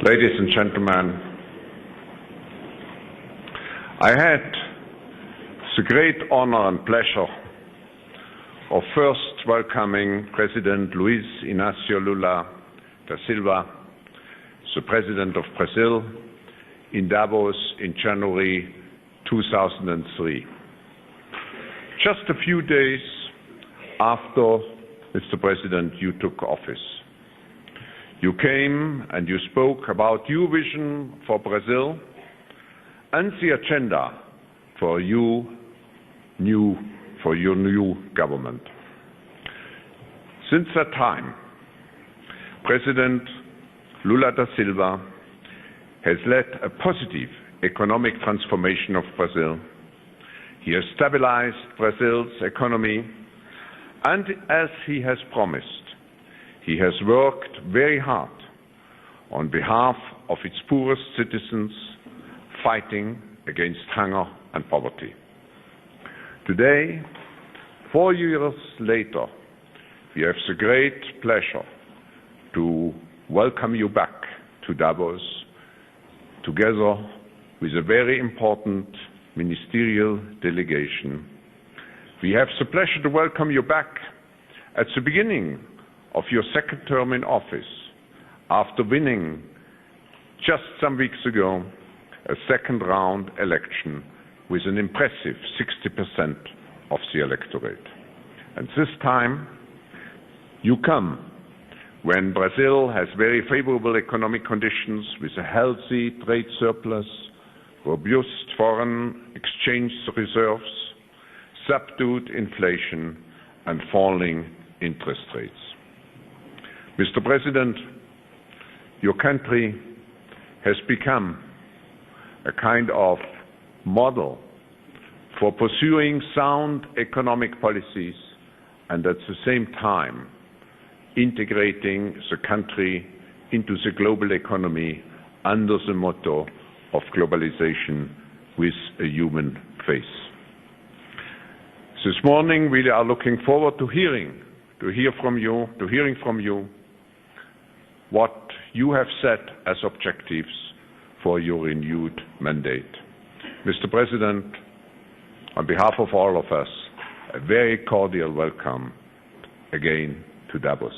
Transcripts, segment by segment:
Ladies and gentlemen, I had the great honor and pleasure of first welcoming President Luiz Inácio Lula da Silva, the President of Brazil, in Davos in January 2003. Just a few days after, Mr. President, you took office. You came and you spoke about your vision for Brazil and the agenda for your new government. Since that time, President Lula da Silva has led a positive economic transformation of Brazil. He has stabilized Brazil's economy, and as he has promised, he has worked very hard on behalf of its poorest citizens, fighting against hunger and poverty. Today, 4 years later, we have the great pleasure to welcome you back to Davos, together with a very important ministerial delegation. We have the pleasure to welcome you back at the beginning of your second term in office, after winning just some weeks ago a second round election with an impressive 60% of the electorate. And this time you come when Brazil has very favorable economic conditions with a healthy trade surplus, robust foreign exchange reserves, subdued inflation, and falling interest rates. Mr. President, your country has become a kind of model for pursuing sound economic policies and at the same time integrating the country into the global economy under the motto of globalization with a human face. This morning we are looking forward to hearing from you what you have set as objectives for your renewed mandate. Mr. President, on behalf of all of us, a very cordial welcome again to Davos.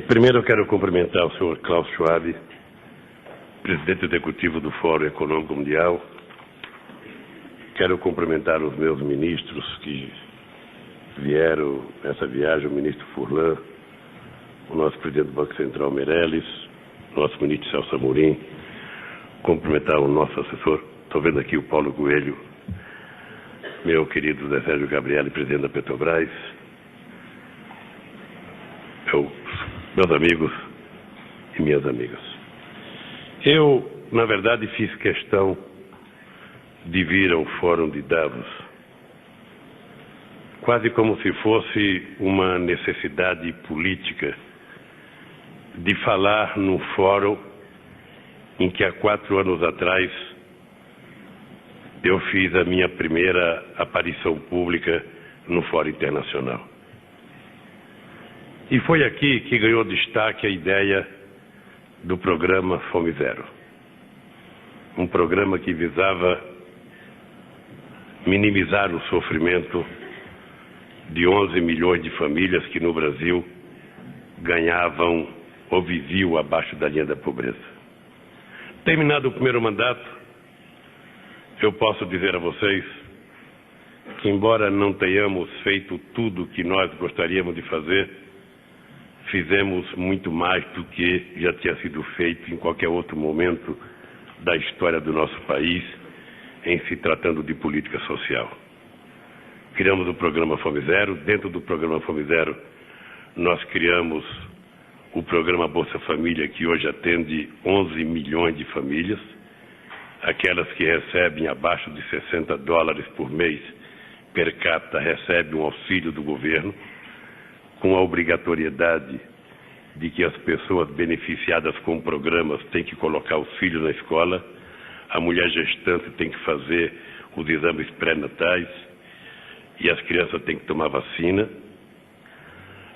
Primeiro eu quero cumprimentar o senhor Klaus Schwab, presidente executivo do Fórum Econômico Mundial. Quero cumprimentar os meus ministros que vieram nessa viagem, o ministro Furlan, o nosso presidente do Banco Central Meirelles, o nosso ministro Celso Amorim, cumprimentar o nosso assessor, estou vendo aqui o Paulo Coelho, meu querido Zé Sérgio Gabrielli, presidente da Petrobras, meus amigos e minhas amigas. Eu, na verdade, fiz questão de vir ao Fórum de Davos, quase como se fosse uma necessidade política de falar num fórum em que há 4 anos atrás eu fiz a minha primeira aparição pública no Fórum Internacional. E foi aqui que ganhou destaque a ideia do programa Fome Zero. Um programa que visava minimizar o sofrimento de 11 milhões de famílias que no Brasil ganhavam ou viviam abaixo da linha da pobreza. Terminado o primeiro mandato, eu posso dizer a vocês que, embora não tenhamos feito tudo o que nós gostaríamos de fazer, fizemos muito mais do que já tinha sido feito em qualquer outro momento da história do nosso país, em se tratando de política social. Criamos o programa Fome Zero. Dentro do programa Fome Zero, nós criamos o programa Bolsa Família, que hoje atende 11 milhões de famílias. Aquelas que recebem abaixo de $60 por mês per capita recebem um auxílio do governo, com a obrigatoriedade de que as pessoas beneficiadas com programas têm que colocar os filhos na escola, a mulher gestante tem que fazer os exames pré-natais e as crianças têm que tomar vacina.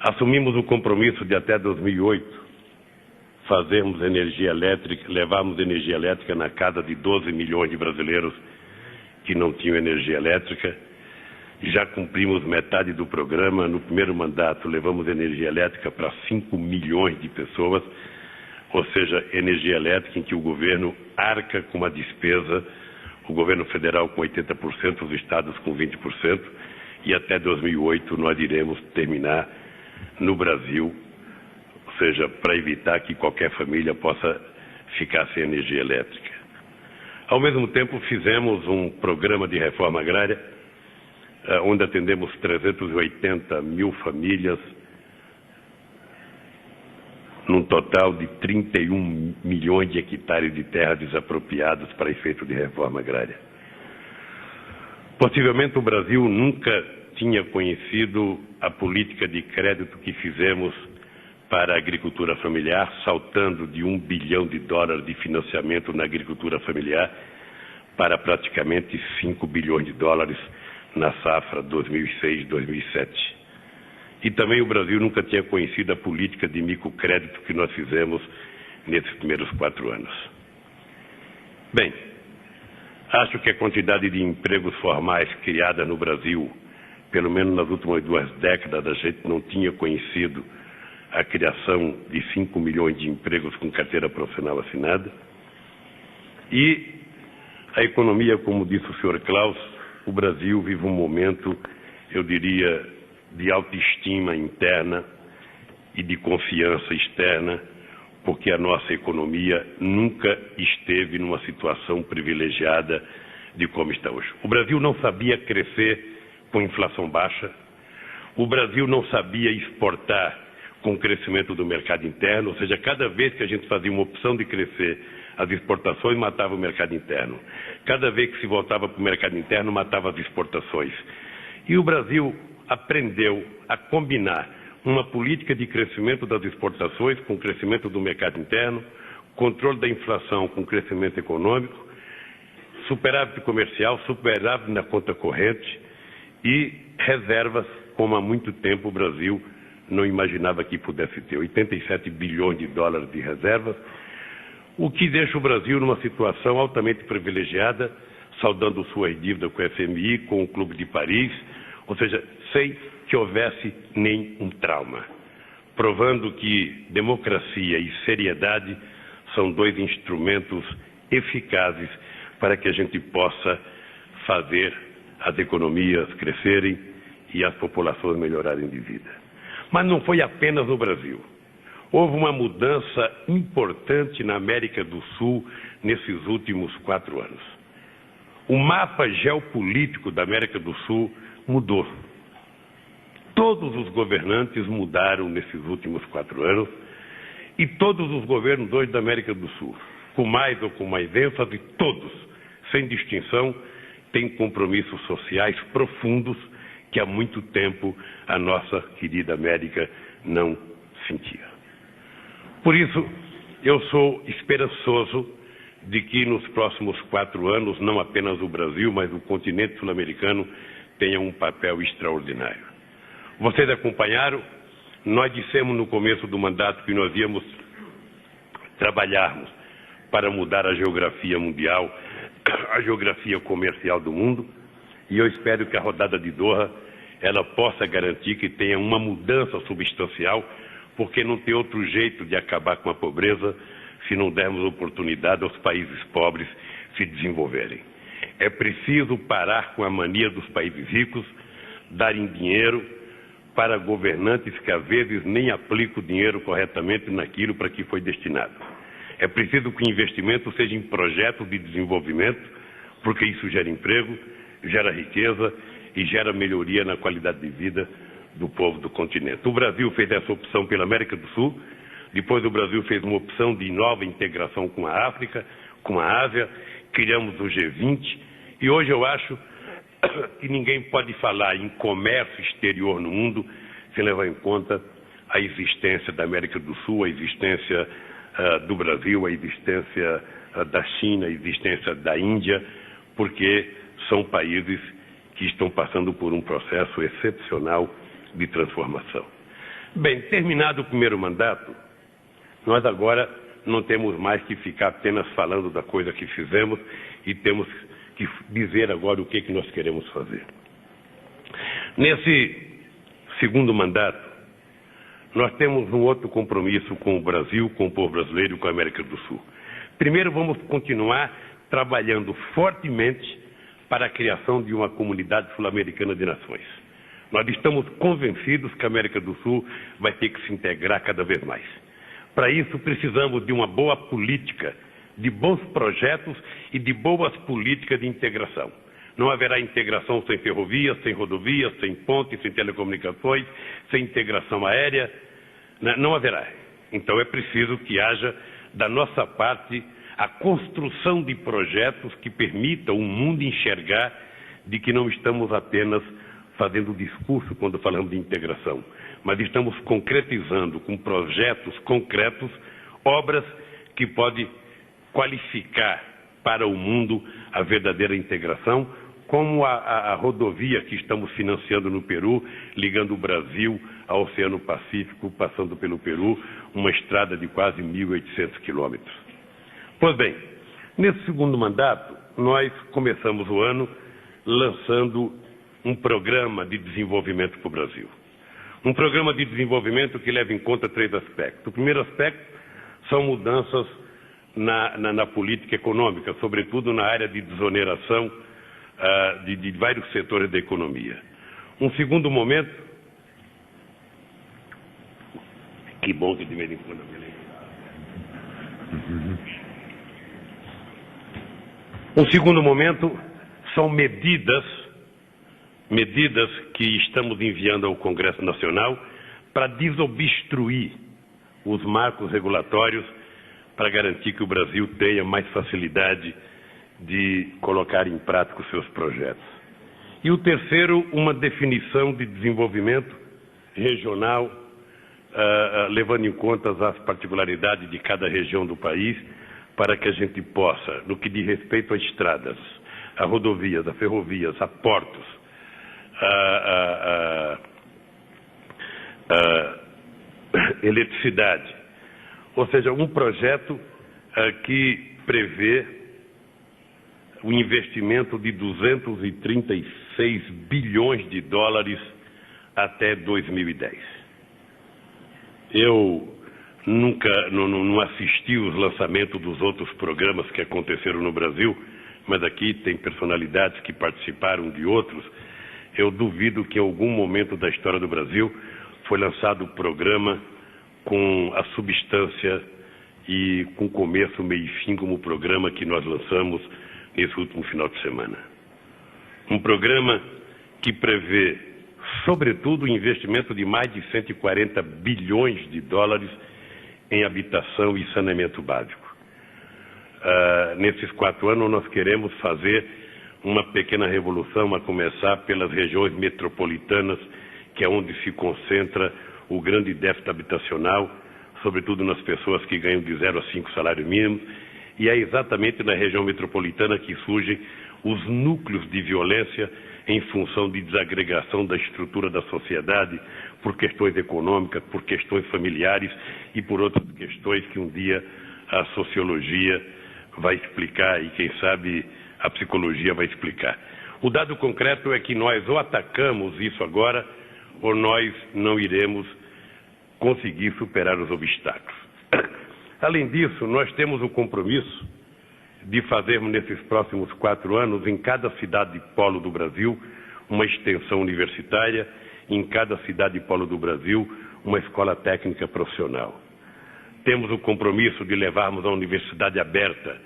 Assumimos o compromisso de até 2008 fazermos energia elétrica, levarmos energia elétrica na casa de 12 milhões de brasileiros que não tinham energia elétrica. Já cumprimos metade do programa. No primeiro mandato, levamos energia elétrica para 5 milhões de pessoas, ou seja, energia elétrica em que o governo arca com uma despesa, o governo federal com 80%, os estados com 20%, e até 2008 nós iremos terminar no Brasil, ou seja, para evitar que qualquer família possa ficar sem energia elétrica. Ao mesmo tempo, fizemos um programa de reforma agrária, onde atendemos 380 mil famílias, num total de 31 milhões de hectares de terra desapropriados para efeito de reforma agrária. Possivelmente o Brasil nunca tinha conhecido a política de crédito que fizemos para a agricultura familiar, saltando de $1 bilhão de financiamento na agricultura familiar para praticamente $5 bilhões na safra 2006-2007. E também o Brasil nunca tinha conhecido a política de microcrédito que nós fizemos nesses primeiros 4 anos. Bem, acho que a quantidade de empregos formais criada no Brasil, pelo menos nas últimas 2 décadas, a gente não tinha conhecido a criação de 5 milhões de empregos com carteira profissional assinada. E a economia, como disse o senhor Klaus, o Brasil vive um momento, eu diria, de autoestima interna e de confiança externa, porque a nossa economia nunca esteve numa situação privilegiada de como está hoje. O Brasil não sabia crescer com inflação baixa, o Brasil não sabia exportar com o crescimento do mercado interno, ou seja, cada vez que a gente fazia uma opção de crescer, as exportações matava o mercado interno. Cada vez que se voltava para o mercado interno, matava as exportações. E o Brasil aprendeu a combinar uma política de crescimento das exportações com o crescimento do mercado interno, controle da inflação com crescimento econômico, superávit comercial, superávit na conta corrente e reservas, como há muito tempo o Brasil não imaginava que pudesse ter, 87 bilhões de dólares de reservas, o que deixa o Brasil numa situação altamente privilegiada, saldando suas dívidas com o FMI, com o Clube de Paris, ou seja, sem que houvesse nem um trauma, provando que democracia e seriedade são 2 instrumentos eficazes para que a gente possa fazer as economias crescerem e as populações melhorarem de vida. Mas não foi apenas no Brasil. Houve uma mudança importante na América do Sul nesses últimos 4 anos. O mapa geopolítico da América do Sul mudou. Todos os governantes mudaram nesses últimos 4 anos e todos os governos hoje da América do Sul, com mais ou com mais ênfase, todos, sem distinção, têm compromissos sociais profundos que há muito tempo a nossa querida América não sentia. Por isso, eu sou esperançoso de que nos próximos 4 anos, não apenas o Brasil, mas o continente sul-americano tenha um papel extraordinário. Vocês acompanharam, nós dissemos no começo do mandato que nós íamos trabalharmos para mudar a geografia mundial, a geografia comercial do mundo, e eu espero que a rodada de Doha ela possa garantir que tenha uma mudança substancial, porque não tem outro jeito de acabar com a pobreza se não dermos oportunidade aos países pobres se desenvolverem. É preciso parar com a mania dos países ricos, darem dinheiro para governantes que às vezes nem aplicam o dinheiro corretamente naquilo para que foi destinado. É preciso que o investimento seja em projetos de desenvolvimento, porque isso gera emprego, gera riqueza e gera melhoria na qualidade de vida do povo do continente. O Brasil fez essa opção pela América do Sul, depois o Brasil fez uma opção de nova integração com a África, com a Ásia, criamos o G20, e hoje eu acho que ninguém pode falar em comércio exterior no mundo sem levar em conta a existência da América do Sul, a existência do Brasil, a existência da China, a existência da Índia, porque são países que estão passando por um processo excepcional de transformação. Bem, terminado o primeiro mandato, nós agora não temos mais que ficar apenas falando da coisa que fizemos e temos que dizer agora o que nós queremos fazer. Nesse segundo mandato, nós temos um outro compromisso com o Brasil, com o povo brasileiro e com a América do Sul. Primeiro, vamos continuar trabalhando fortemente para a criação de uma comunidade sul-americana de nações. Nós estamos convencidos que a América do Sul vai ter que se integrar cada vez mais. Para isso, precisamos de uma boa política, de bons projetos e de boas políticas de integração. Não haverá integração sem ferrovias, sem rodovias, sem pontes, sem telecomunicações, sem integração aérea. Não haverá. Então é preciso que haja, da nossa parte, a construção de projetos que permitam o mundo enxergar de que não estamos apenas fazendo discurso quando falamos de integração, mas estamos concretizando com projetos concretos obras que podem qualificar para o mundo a verdadeira integração, como a rodovia que estamos financiando no Peru, ligando o Brasil ao Oceano Pacífico, passando pelo Peru, uma estrada de quase 1.800 quilômetros. Pois bem, nesse segundo mandato, nós começamos o ano lançando um programa de desenvolvimento para o Brasil. Um programa de desenvolvimento que leva em conta 3 aspectos. O primeiro aspecto são mudanças na política econômica, sobretudo na área de desoneração de vários setores da economia. Um segundo momento, que bom que de vez em quando eu me lembro. Um segundo momento são medidas que estamos enviando ao Congresso Nacional para desobstruir os marcos regulatórios para garantir que o Brasil tenha mais facilidade de colocar em prática os seus projetos. E o terceiro, uma definição de desenvolvimento regional, levando em conta as particularidades de cada região do país, para que a gente possa, no que diz respeito a estradas, a rodovias, a ferrovias, a portos, eletricidade, ou seja, um projeto que prevê o investimento de 236 bilhões de dólares até 2010. Eu nunca não assisti os lançamentos dos outros programas que aconteceram no Brasil, mas aqui tem personalidades que participaram de outros. Eu duvido que em algum momento da história do Brasil foi lançado o programa com a substância e com começo, meio e fim, como o programa que nós lançamos nesse último final de semana. Um programa que prevê, sobretudo, o investimento de mais de 140 bilhões de dólares em habitação e saneamento básico. Nesses 4 anos, nós queremos fazer uma pequena revolução, a começar pelas regiões metropolitanas, que é onde se concentra o grande déficit habitacional, sobretudo nas pessoas que ganham de 0 a 5 salários mínimos, e é exatamente na região metropolitana que surgem os núcleos de violência em função de desagregação da estrutura da sociedade, por questões econômicas, por questões familiares e por outras questões que um dia a sociologia vai explicar e, quem sabe, a psicologia vai explicar. O dado concreto é que nós ou atacamos isso agora ou nós não iremos conseguir superar os obstáculos. Além disso, nós temos o compromisso de fazermos nesses próximos 4 anos, em cada cidade polo do Brasil, uma extensão universitária, em cada cidade polo do Brasil, uma escola técnica profissional. Temos o compromisso de levarmos a universidade aberta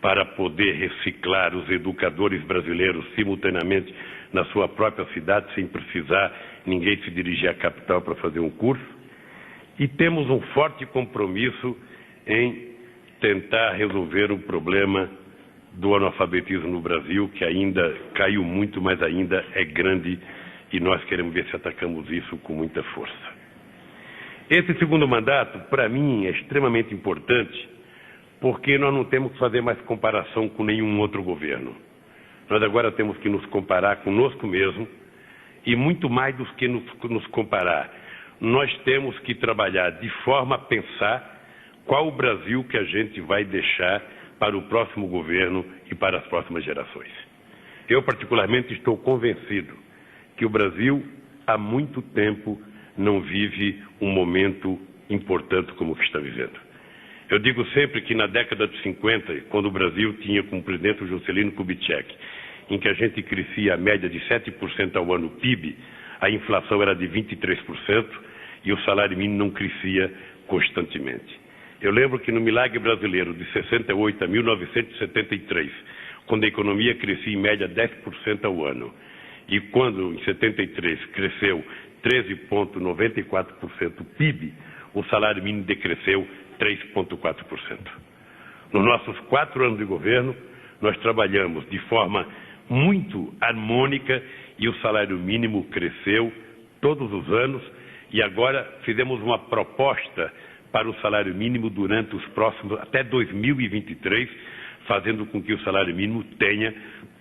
para poder reciclar os educadores brasileiros simultaneamente na sua própria cidade, sem precisar ninguém se dirigir à capital para fazer um curso. E temos um forte compromisso em tentar resolver o problema do analfabetismo no Brasil, que ainda caiu muito, mas ainda é grande, e nós queremos ver se atacamos isso com muita força. Esse segundo mandato, para mim, é extremamente importante, porque nós não temos que fazer mais comparação com nenhum outro governo. Nós agora temos que nos comparar conosco mesmo, e muito mais do que nos comparar, nós temos que trabalhar de forma a pensar qual o Brasil que a gente vai deixar para o próximo governo e para as próximas gerações. Eu, particularmente, estou convencido que o Brasil, há muito tempo, não vive um momento importante como o que está vivendo. Eu digo sempre que na década de 50, quando o Brasil tinha como presidente o Juscelino Kubitschek, em que a gente crescia a média de 7% ao ano PIB, a inflação era de 23% e o salário mínimo não crescia constantemente. Eu lembro que no milagre brasileiro de 68 a 1973, quando a economia crescia em média 10% ao ano, e quando em 73 cresceu 13,94% o PIB, o salário mínimo decresceu 3,4%. Nos nossos 4 anos de governo, nós trabalhamos de forma muito harmônica e o salário mínimo cresceu todos os anos, e agora fizemos uma proposta para o salário mínimo durante os próximos, até 2023, fazendo com que o salário mínimo tenha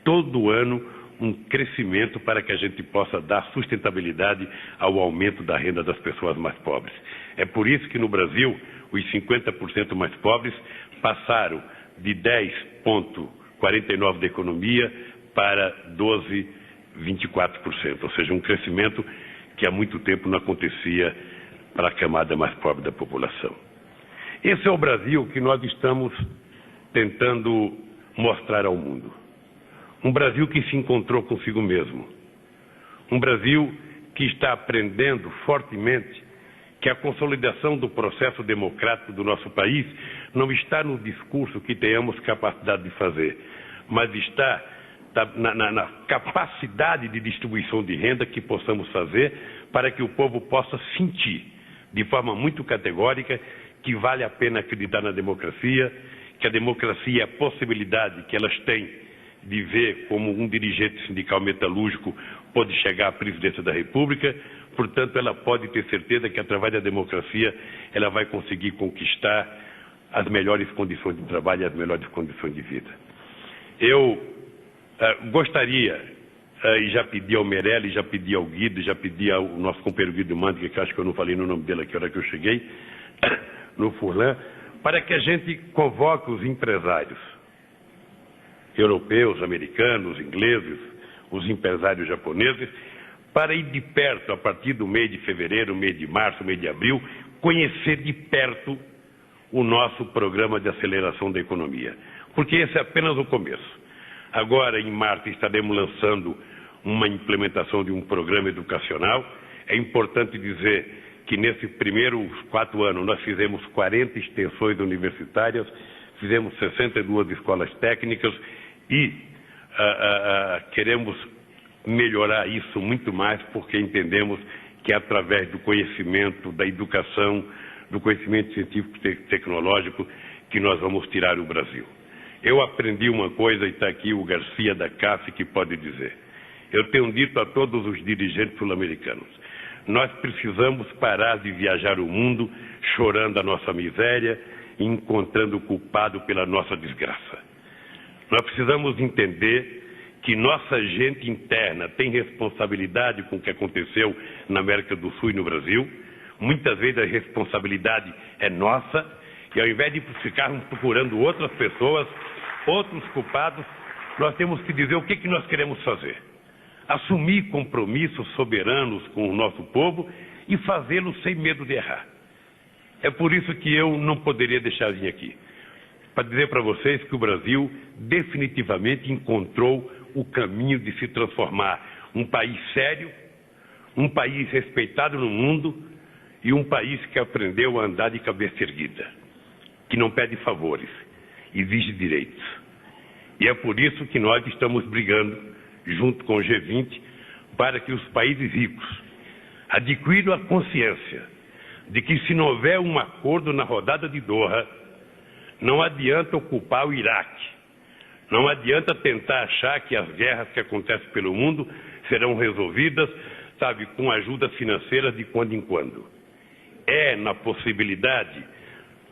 todo ano um crescimento para que a gente possa dar sustentabilidade ao aumento da renda das pessoas mais pobres. É por isso que no Brasil, os 50% mais pobres passaram de 10,49% da economia para 12,24%, ou seja, um crescimento que há muito tempo não acontecia para a camada mais pobre da população. Esse é o Brasil que nós estamos tentando mostrar ao mundo. Um Brasil que se encontrou consigo mesmo. Um Brasil que está aprendendo fortemente que a consolidação do processo democrático do nosso país não está no discurso que tenhamos capacidade de fazer, mas está na capacidade de distribuição de renda que possamos fazer para que o povo possa sentir de forma muito categórica que vale a pena acreditar na democracia, que a democracia é a possibilidade que elas têm de ver como um dirigente sindical metalúrgico pode chegar à presidência da República. Portanto, ela pode ter certeza que, através da democracia, ela vai conseguir conquistar as melhores condições de trabalho e as melhores condições de vida. Eu gostaria, e já pedi ao Meirelles, já pedi ao Guido, já pedi ao nosso companheiro Guido Mantega, que acho que eu não falei no nome dele aqui na hora que eu cheguei, no Furlan, para que a gente convoque os empresários europeus, americanos, ingleses, os empresários japoneses, para ir de perto, a partir do mês de fevereiro, mês de março, mês de abril, conhecer de perto o nosso programa de aceleração da economia. Porque esse é apenas o começo. Agora, em março, estaremos lançando uma implementação de um programa educacional. É importante dizer que nesses primeiros 4 anos nós fizemos 40 extensões universitárias, fizemos 62 escolas técnicas e queremos melhorar isso muito mais, porque entendemos que é através do conhecimento, da educação, do conhecimento científico e tecnológico que nós vamos tirar o Brasil. Eu aprendi uma coisa, e está aqui o Garcia da CAF que pode dizer. Eu tenho dito a todos os dirigentes sul-americanos, nós precisamos parar de viajar o mundo chorando a nossa miséria e encontrando o culpado pela nossa desgraça. Nós precisamos entender que nossa gente interna tem responsabilidade com o que aconteceu na América do Sul e no Brasil. Muitas vezes a responsabilidade é nossa, e ao invés de ficarmos procurando outras pessoas, outros culpados, nós temos que dizer o que nós queremos fazer. Assumir compromissos soberanos com o nosso povo e fazê-lo sem medo de errar. É por isso que eu não poderia deixar de vir aqui, para dizer para vocês que o Brasil definitivamente encontrou o caminho de se transformar um país sério, um país respeitado no mundo e um país que aprendeu a andar de cabeça erguida, que não pede favores, exige direitos. E é por isso que nós estamos brigando, junto com o G20, para que os países ricos adquiram a consciência de que, se não houver um acordo na rodada de Doha, não adianta ocupar o Iraque, não adianta tentar achar que as guerras que acontecem pelo mundo serão resolvidas, sabe, com ajuda financeira de quando em quando. É na possibilidade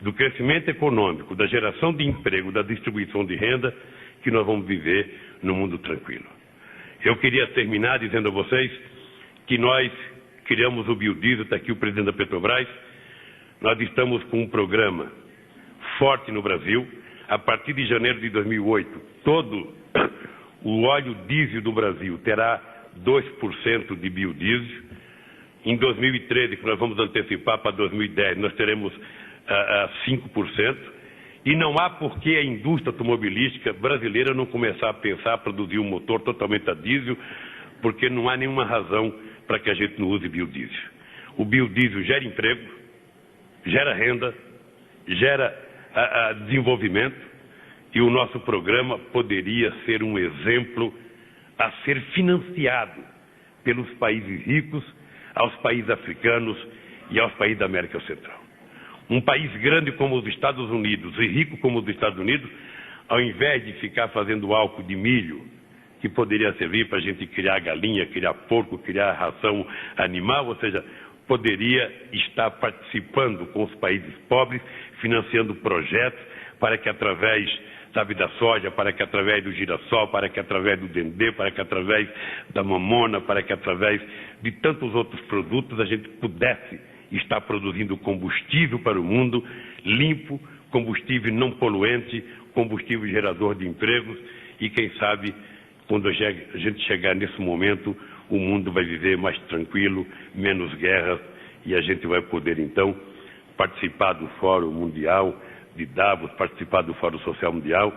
do crescimento econômico, da geração de emprego, da distribuição de renda, que nós vamos viver num mundo tranquilo. Eu queria terminar dizendo a vocês que nós criamos o biodiesel, está aqui o presidente da Petrobras, nós estamos com um programa forte no Brasil. A partir de janeiro de 2008, todo o óleo diesel do Brasil terá 2% de biodiesel. Em 2013, que nós vamos antecipar para 2010, nós teremos 5%. E não há por que a indústria automobilística brasileira não começar a pensar a produzir um motor totalmente a diesel, porque não há nenhuma razão para que a gente não use biodiesel. O biodiesel gera emprego, gera renda, gera desenvolvimento, e o nosso programa poderia ser um exemplo a ser financiado pelos países ricos, aos países africanos e aos países da América Central. Um país grande como os Estados Unidos e rico como os Estados Unidos, ao invés de ficar fazendo álcool de milho, que poderia servir para a gente criar galinha, criar porco, criar ração animal, ou seja, poderia estar participando com os países pobres, financiando projetos para que através, sabe, da soja, para que através do girassol, para que através do dendê, para que através da mamona, para que através de tantos outros produtos a gente pudesse estar produzindo combustível para o mundo, limpo, combustível não poluente, combustível gerador de empregos, e quem sabe, quando a gente chegar nesse momento, o mundo vai viver mais tranquilo, menos guerras, e a gente vai poder então participar do Fórum Mundial de Davos, participar do Fórum Social Mundial,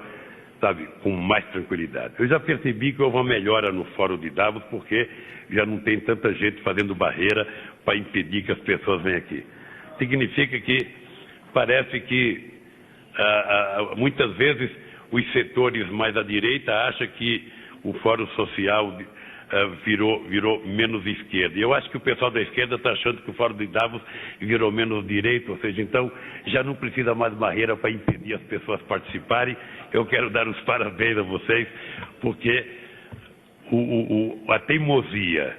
sabe, com mais tranquilidade. Eu já percebi que houve uma melhora no Fórum de Davos, porque já não tem tanta gente fazendo barreira para impedir que as pessoas venham aqui. Significa que parece que muitas vezes os setores mais à direita acham que o Fórum Social virou menos esquerda. E eu acho que o pessoal da esquerda está achando que o Fórum de Davos virou menos direita, ou seja, então já não precisa mais barreira para impedir as pessoas participarem. Eu quero dar os parabéns a vocês, porque a teimosia,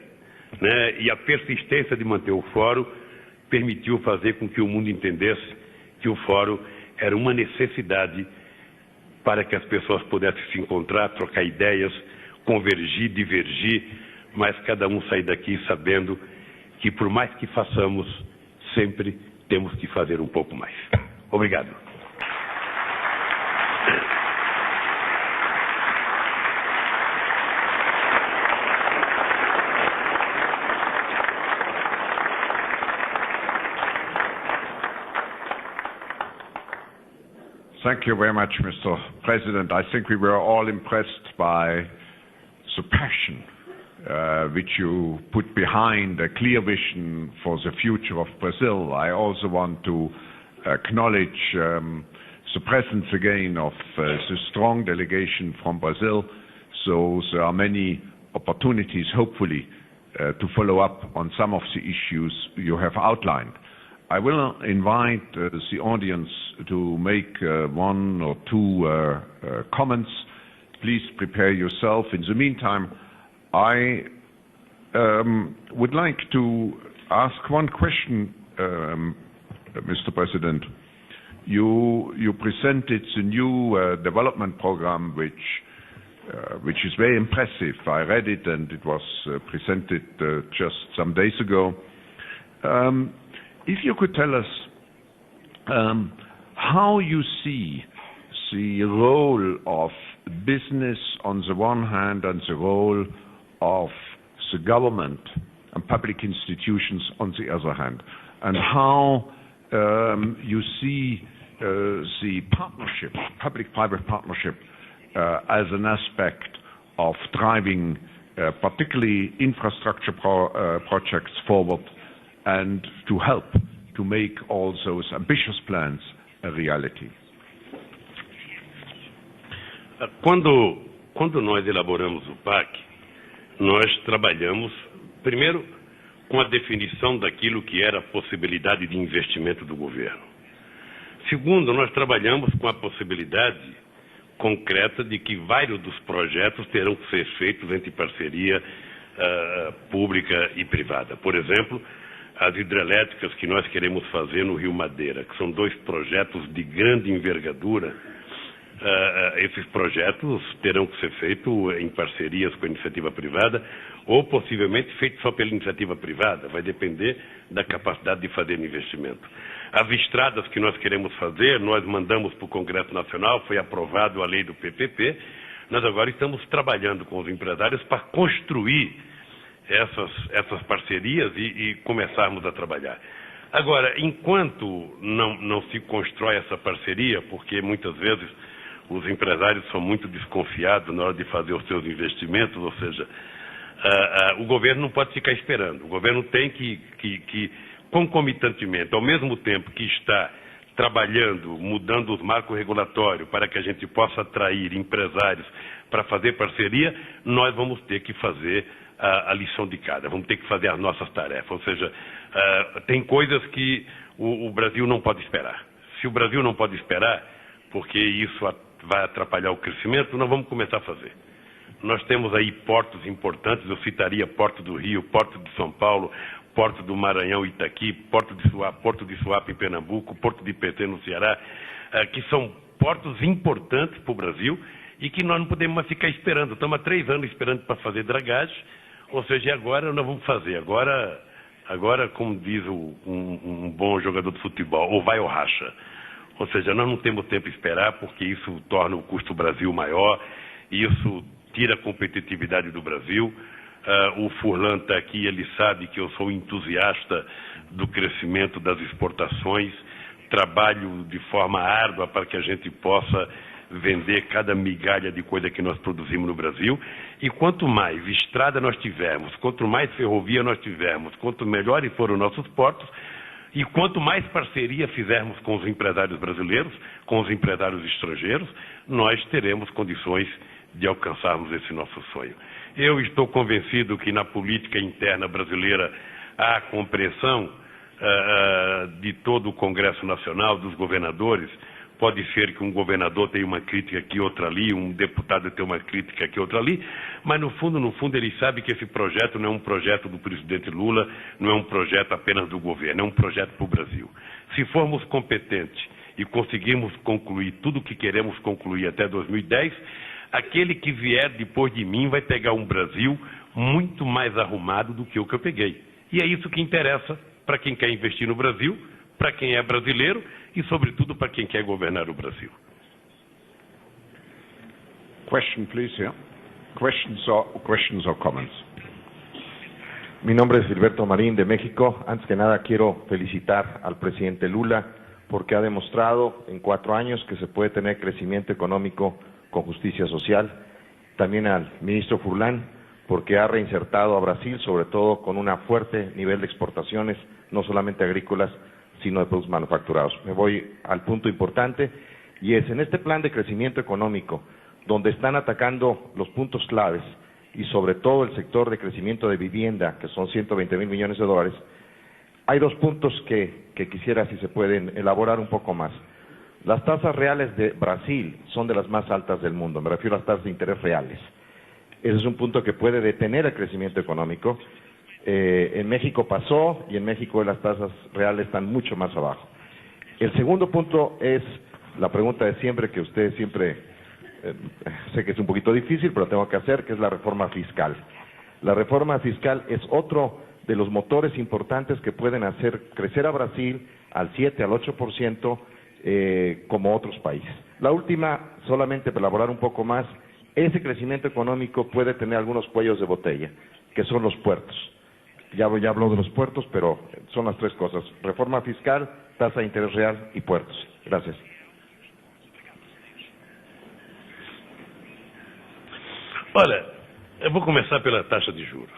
né, e a persistência de manter o Fórum permitiu fazer com que o mundo entendesse que o Fórum era uma necessidade para que as pessoas pudessem se encontrar, trocar ideias, convergir, divergir, mas cada um sair daqui sabendo que, por mais que façamos, sempre temos que fazer um pouco mais. Obrigado. Thank you very much, Mr. President. I think we were all impressed by the passion which you put behind a clear vision for the future of Brazil. I also want to acknowledge the presence again of the strong delegation from Brazil. So there are many opportunities, hopefully, to follow up on some of the issues you have outlined. I will invite the audience to make one or two comments. Please prepare yourself. In the meantime, I would like to ask one question, Mr. President. You presented the new development program, which is very impressive. I read it, and it was presented just some days ago. If you could tell us how you see the role of business on the one hand and the role of the government and public institutions on the other hand, and how you see the partnership, public-private partnership, as an aspect of driving particularly infrastructure projects forward, and to help to make all those ambitious plans a reality. Quando nós elaboramos o PAC, nós trabalhamos, primeiro, com a definição daquilo que era a possibilidade de investimento do governo. Segundo, nós trabalhamos com a possibilidade concreta de que vários dos projetos terão que ser feitos entre parceria pública e privada. Por exemplo, as hidrelétricas que nós queremos fazer no Rio Madeira, que são 2 projetos de grande envergadura. Esses projetos terão que ser feitos em parcerias com a iniciativa privada ou possivelmente feitos só pela iniciativa privada, vai depender da capacidade de fazer investimento. As estradas que nós queremos fazer, nós mandamos para o Congresso Nacional, foi aprovado a lei do PPP, nós agora estamos trabalhando com os empresários para construir essas parcerias e começarmos a trabalhar. Agora, enquanto não se constrói essa parceria, porque muitas vezes os empresários são muito desconfiados na hora de fazer os seus investimentos, ou seja, o governo não pode ficar esperando. O governo tem que concomitantemente, ao mesmo tempo que está trabalhando, mudando os marcos regulatórios para que a gente possa atrair empresários para fazer parceria, nós vamos ter que fazer a lição de casa, vamos ter que fazer as nossas tarefas. Ou seja, tem coisas que o Brasil não pode esperar. Se o Brasil não pode esperar, porque isso vai atrapalhar o crescimento, nós vamos começar a fazer. Nós temos aí portos importantes, eu citaria Porto do Rio, Porto de São Paulo, Porto do Maranhão, Itaqui, Porto de Suape em Pernambuco, Porto de Petê no Ceará, que são portos importantes para o Brasil e que nós não podemos mais ficar esperando. Estamos há 3 anos esperando para fazer dragagem, ou seja, agora nós vamos fazer. Agora como diz um bom jogador de futebol, ou vai ou racha. Ou seja, nós não temos tempo a esperar porque isso torna o custo do Brasil maior, isso tira a competitividade do Brasil. O Furlan está aqui, ele sabe que eu sou entusiasta do crescimento das exportações, trabalho de forma árdua para que a gente possa vender cada migalha de coisa que nós produzimos no Brasil, e quanto mais estrada nós tivermos, quanto mais ferrovia nós tivermos, quanto melhores forem os nossos portos, e quanto mais parceria fizermos com os empresários brasileiros, com os empresários estrangeiros, nós teremos condições de alcançarmos esse nosso sonho. Eu estou convencido que na política interna brasileira há compreensão de todo o Congresso Nacional, dos governadores. Pode ser que um governador tenha uma crítica aqui, outra ali, um deputado tenha uma crítica aqui, outra ali, mas no fundo, ele sabe que esse projeto não é um projeto do presidente Lula, não é um projeto apenas do governo, é um projeto para o Brasil. Se formos competentes e conseguirmos concluir tudo o que queremos concluir até 2010, aquele que vier depois de mim vai pegar um Brasil muito mais arrumado do que o que eu peguei. E é isso que interessa para quem quer investir no Brasil, para quem é brasileiro e, sobretudo, para quem quer governar o Brasil. Question, please, yeah. Questions or comments? Mi nombre es Gilberto Marín de México. Antes que nada quiero felicitar al presidente Lula porque ha demostrado en 4 años que se puede tener crecimiento económico con justicia social. También al ministro Furlan porque ha reinsertado a Brasil, sobre todo con un fuerte nivel de exportaciones, no solamente agrícolas, sino de productos manufacturados. Me voy al punto importante, y es en este plan de crecimiento económico, donde están atacando los puntos claves, y sobre todo el sector de crecimiento de vivienda, que son 120,000 millones de dólares, hay 2 puntos que quisiera, si se pueden, elaborar un poco más. Las tasas reales de Brasil son de las más altas del mundo, me refiero a las tasas de interés reales. Ese es un punto que puede detener el crecimiento económico. En México pasó, y en México las tasas reales están mucho más abajo. El segundo punto es la pregunta de siempre, que usted siempre, sé que es un poquito difícil, pero tengo que hacer, que es la reforma fiscal. La reforma fiscal es otro de los motores importantes que pueden hacer crecer a Brasil al 7, al 8%, como otros países. La última, solamente para elaborar un poco más, ese crecimiento económico puede tener algunos cuellos de botella, que son los puertos. Ya habló de los puertos, pero son las 3 cosas: reforma fiscal, tasa de interés real y puertos. Gracias. Olha, eu vou começar pela taxa de juros.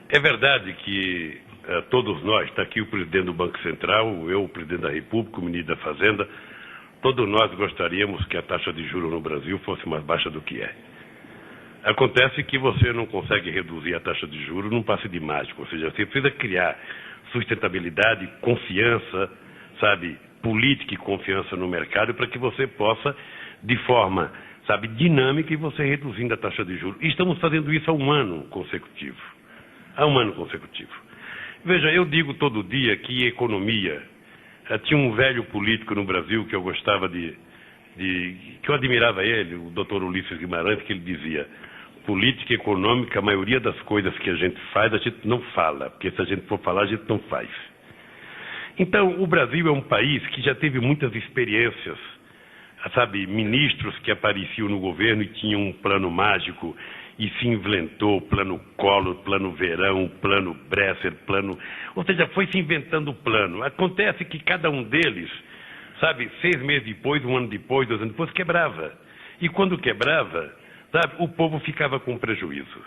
É verdade que todos nós, está aqui o presidente do Banco Central, eu, o presidente da República, o ministro da Fazenda, todos nós gostaríamos que a taxa de juros no Brasil fosse mais baixa do que é. Acontece que você não consegue reduzir a taxa de juros num passe de mágica, ou seja, você precisa criar sustentabilidade, confiança, sabe, política e confiança no mercado para que você possa, de forma, sabe, dinâmica, e você reduzindo a taxa de juros. E estamos fazendo isso há um ano consecutivo. Há um ano consecutivo. Veja, eu digo todo dia que economia... Tinha um velho político no Brasil que eu gostava que eu admirava ele, o Dr. Ulisses Guimarães, que ele dizia: política econômica, a maioria das coisas que a gente faz, a gente não fala, porque se a gente for falar, a gente não faz. Então, o Brasil é um país que já teve muitas experiências, sabe, ministros que apareciam no governo e tinham um plano mágico, e se inventou o plano Collor, plano Verão, plano Bresser, plano... Ou seja, foi se inventando o plano. Acontece que cada um deles, sabe, 6 meses depois, 1 ano depois, 2 anos depois, quebrava. E quando quebrava, sabe, o povo ficava com prejuízo.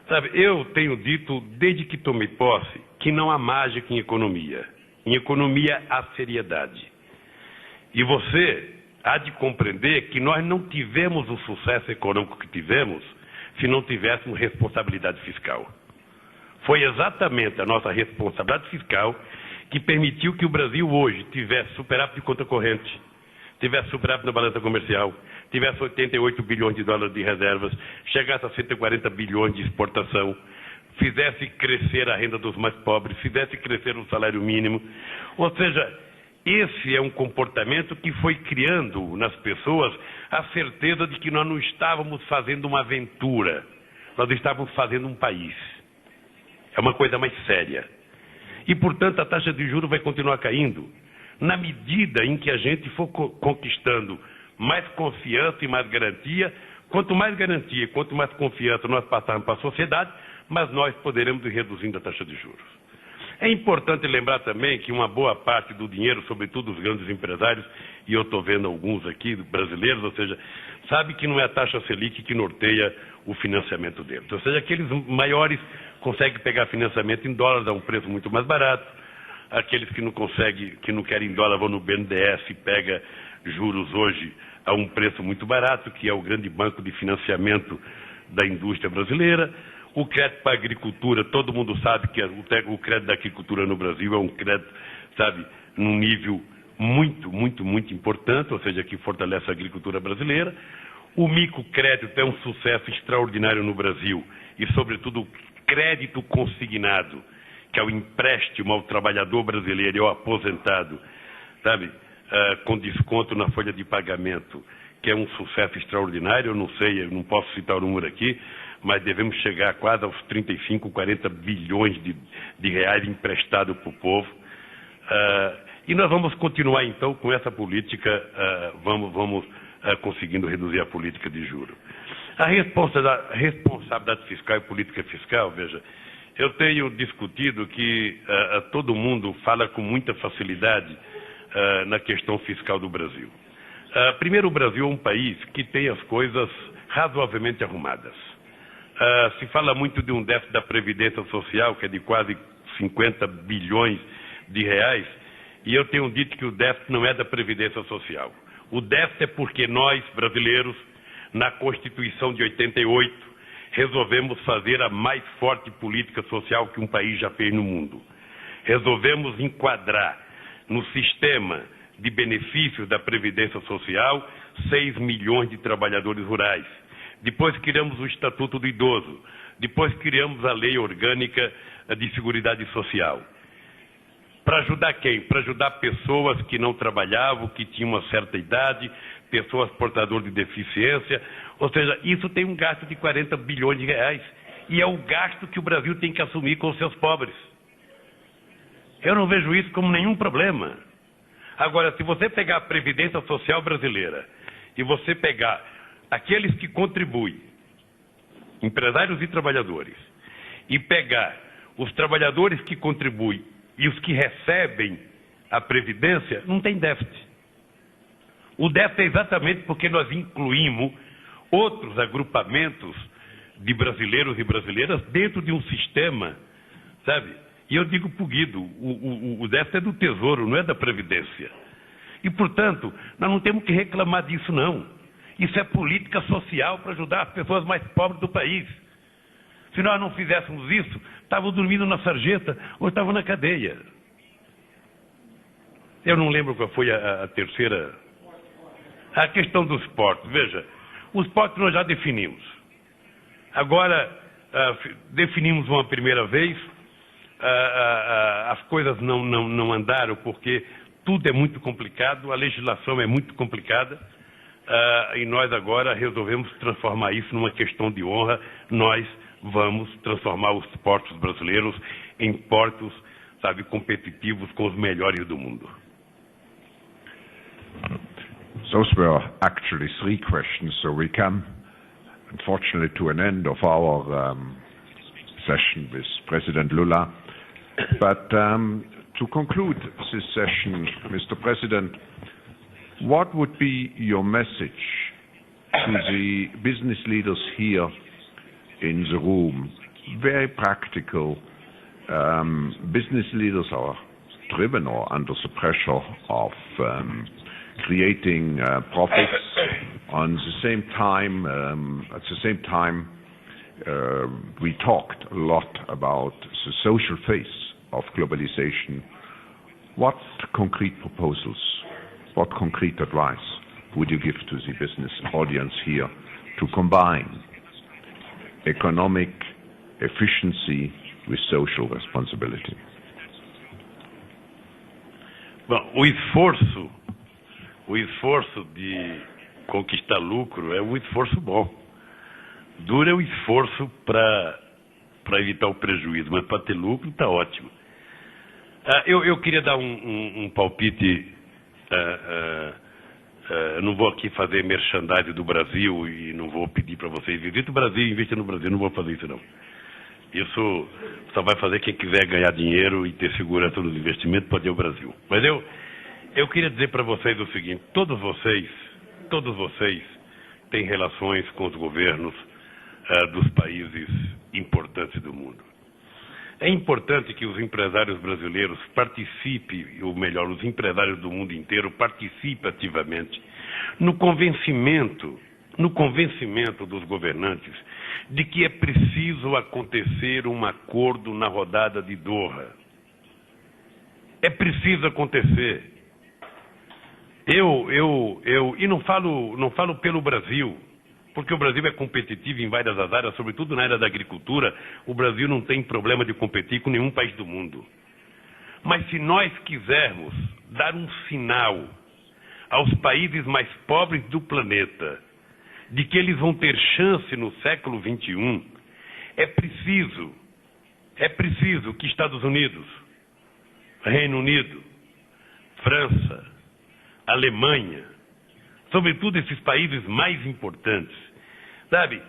Sabe, eu tenho dito, desde que tomei posse, que não há mágica em economia. Em economia há seriedade. E você há de compreender que nós não tivemos o sucesso econômico que tivemos se não tivéssemos responsabilidade fiscal. Foi exatamente a nossa responsabilidade fiscal que permitiu que o Brasil hoje tivesse superávit de conta corrente, tivesse superávit na balança comercial, tivesse 88 bilhões de dólares de reservas, chegasse a 140 bilhões de exportação, fizesse crescer a renda dos mais pobres, fizesse crescer o salário mínimo. Ou seja, esse é um comportamento que foi criando nas pessoas a certeza de que nós não estávamos fazendo uma aventura, nós estávamos fazendo um país. É uma coisa mais séria. E, portanto, a taxa de juros vai continuar caindo na medida em que a gente for conquistando mais confiança e mais garantia. Quanto mais garantia, quanto mais confiança nós passarmos para a sociedade, mas nós poderemos ir reduzindo a taxa de juros. É importante lembrar também que uma boa parte do dinheiro, sobretudo os grandes empresários, e eu estou vendo alguns aqui, brasileiros, ou seja, sabe que não é a taxa Selic que norteia o financiamento deles. Ou seja, aqueles maiores conseguem pegar financiamento em dólares a um preço muito mais barato, aqueles que não conseguem, que não querem dólar, vão no BNDES e pega juros hoje a um preço muito barato, que é o grande banco de financiamento da indústria brasileira. O crédito para a agricultura, todo mundo sabe que o crédito da agricultura no Brasil é um crédito, sabe, num nível muito, muito, muito importante, ou seja, que fortalece a agricultura brasileira. O microcrédito é um sucesso extraordinário no Brasil e, sobretudo, o crédito consignado, que é o empréstimo ao trabalhador brasileiro e ao aposentado, sabe, com desconto na folha de pagamento, que é um sucesso extraordinário. Eu não sei, eu não posso citar o número aqui, mas devemos chegar quase aos 35, 40 bilhões de reais emprestados para o povo. E nós vamos continuar, então, com essa política, vamos conseguindo reduzir a política de juros. A responsabilidade fiscal e política fiscal, veja, eu tenho discutido que todo mundo fala com muita facilidade na questão fiscal do Brasil. Primeiro, o Brasil é um país que tem as coisas razoavelmente arrumadas. Se fala muito de um déficit da Previdência Social, que é de quase 50 bilhões de reais, e eu tenho dito que o déficit não é da Previdência Social. O déficit é porque nós, brasileiros, na Constituição de 88, resolvemos fazer a mais forte política social que um país já fez no mundo. Resolvemos enquadrar no sistema de benefícios da Previdência Social 6 milhões de trabalhadores rurais. Depois criamos o Estatuto do Idoso. Depois criamos a Lei Orgânica de Seguridade Social. Para ajudar quem? Para ajudar pessoas que não trabalhavam, que tinham uma certa idade, pessoas portadoras de deficiência. Ou seja, isso tem um gasto de 40 bilhões de reais. E é o gasto que o Brasil tem que assumir com os seus pobres. Eu não vejo isso como nenhum problema. Agora, se você pegar a Previdência Social brasileira e você pegar aqueles que contribuem, empresários e trabalhadores, e pegar os trabalhadores que contribuem e os que recebem a Previdência, não tem déficit. O déficit é exatamente porque nós incluímos outros agrupamentos de brasileiros e brasileiras dentro de um sistema, sabe? E eu digo para o Guido, o déficit é do Tesouro, não é da Previdência. E, portanto, nós não temos que reclamar disso, não. Isso é política social para ajudar as pessoas mais pobres do país. Se nós não fizéssemos isso, estavam dormindo na sarjeta ou estavam na cadeia. Eu não lembro qual foi a terceira. A questão dos portos. Veja, os portos nós já definimos. Agora, definimos uma primeira vez, as coisas não andaram porque tudo é muito complicado, a legislação é muito complicada, e nós agora resolvemos transformar isso numa questão de honra. Nós vamos transformar os portos brasileiros em portos, sabe, competitivos com os melhores do mundo. Those were actually three questions, so we come, unfortunately, to an end of our session with President Lula. But to conclude this session, Mr. President, what would be your message to the business leaders here in the room? Very practical. Business leaders are driven or under the pressure of creating profits. At the same time, we talked a lot about the social face of globalization. What concrete proposals, what concrete advice would you give to the business audience here to combine economic efficiency with social responsibility? Bom, o esforço de conquistar lucro é um esforço bom. Duro é o esforço para evitar o prejuízo, mas para ter lucro está ótimo. Eu queria dar um palpite. Não vou aqui fazer merchandising do Brasil e não vou pedir para vocês visitem o Brasil, investir no Brasil, não vou fazer isso não. Isso só vai fazer quem quiser ganhar dinheiro e ter segurança nos investimentos, pode ir ao Brasil. Mas eu queria dizer para vocês o seguinte: todos vocês têm relações com os governos dos países importantes do mundo. É importante que os empresários brasileiros participem, ou melhor, os empresários do mundo inteiro participem ativamente no convencimento dos governantes de que é preciso acontecer um acordo na rodada de Doha. É preciso acontecer. E não falo pelo Brasil, porque o Brasil é competitivo em várias áreas, sobretudo na área da agricultura. O Brasil não tem problema de competir com nenhum país do mundo. Mas se nós quisermos dar um sinal aos países mais pobres do planeta de que eles vão ter chance no século XXI, é preciso que Estados Unidos, Reino Unido, França, Alemanha, sobretudo esses países mais importantes, sabe,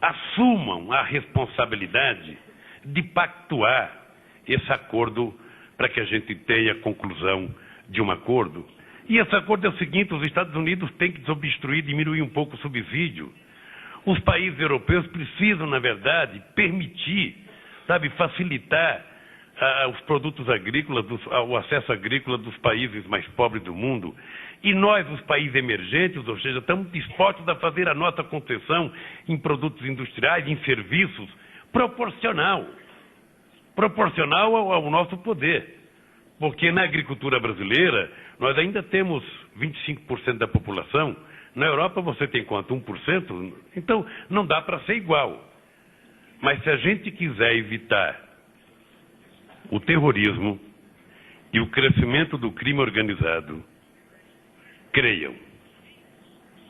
assumam a responsabilidade de pactuar esse acordo para que a gente tenha a conclusão de um acordo. E esse acordo é o seguinte: os Estados Unidos têm que desobstruir, diminuir um pouco o subsídio. Os países europeus precisam, na verdade, permitir, sabe, facilitar os produtos agrícolas, o acesso agrícola dos países mais pobres do mundo. E nós, os países emergentes, ou seja, estamos dispostos a fazer a nossa concessão em produtos industriais, em serviços, proporcional ao nosso poder. Porque na agricultura brasileira, nós ainda temos 25% da população. Na Europa você tem quanto? 1%? Então, não dá para ser igual. Mas se a gente quiser evitar o terrorismo e o crescimento do crime organizado, creiam,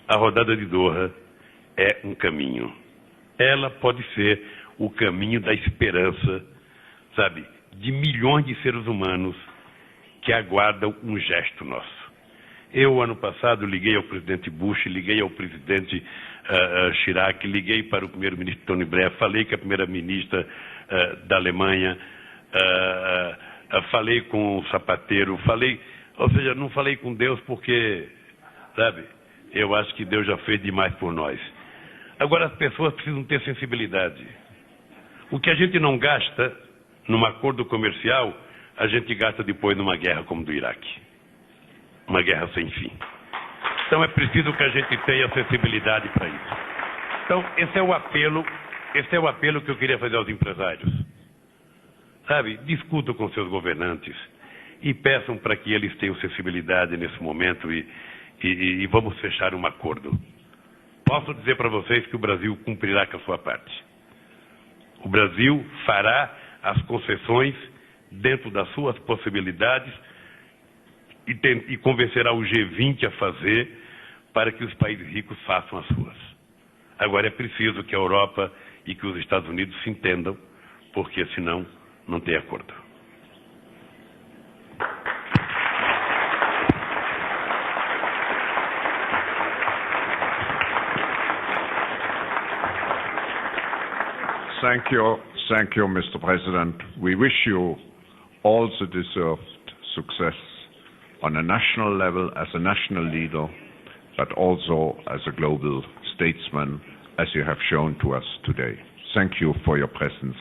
a rodada de Doha é um caminho. Ela pode ser o caminho da esperança, sabe, de milhões de seres humanos que aguardam um gesto nosso. Eu, ano passado, liguei ao presidente Bush, liguei ao presidente Chirac, liguei para o primeiro-ministro Tony Blair, falei com a primeira-ministra da Alemanha, falei com o Zapatero, ou seja, não falei com Deus porque, sabe, eu acho que Deus já fez demais por nós. Agora as pessoas precisam ter sensibilidade. O que a gente não gasta num acordo comercial, a gente gasta depois numa guerra como do Iraque. uma guerra sem fim. Então é preciso que a gente tenha sensibilidade para isso. Então esse é o apelo que eu queria fazer aos empresários. Sabe, discutam com seus governantes e peçam para que eles tenham sensibilidade nesse momento e vamos fechar um acordo. Posso dizer para vocês que o Brasil cumprirá com a sua parte. O Brasil fará as concessões dentro das suas possibilidades e convencerá o G20 a fazer para que os países ricos façam as suas. Agora é preciso que a Europa e que os Estados Unidos se entendam, porque senão não tem acordo. Thank you, Mr. President. We wish you all the deserved success on a national level as a national leader, but also as a global statesman, as you have shown to us today. Thank you for your presence.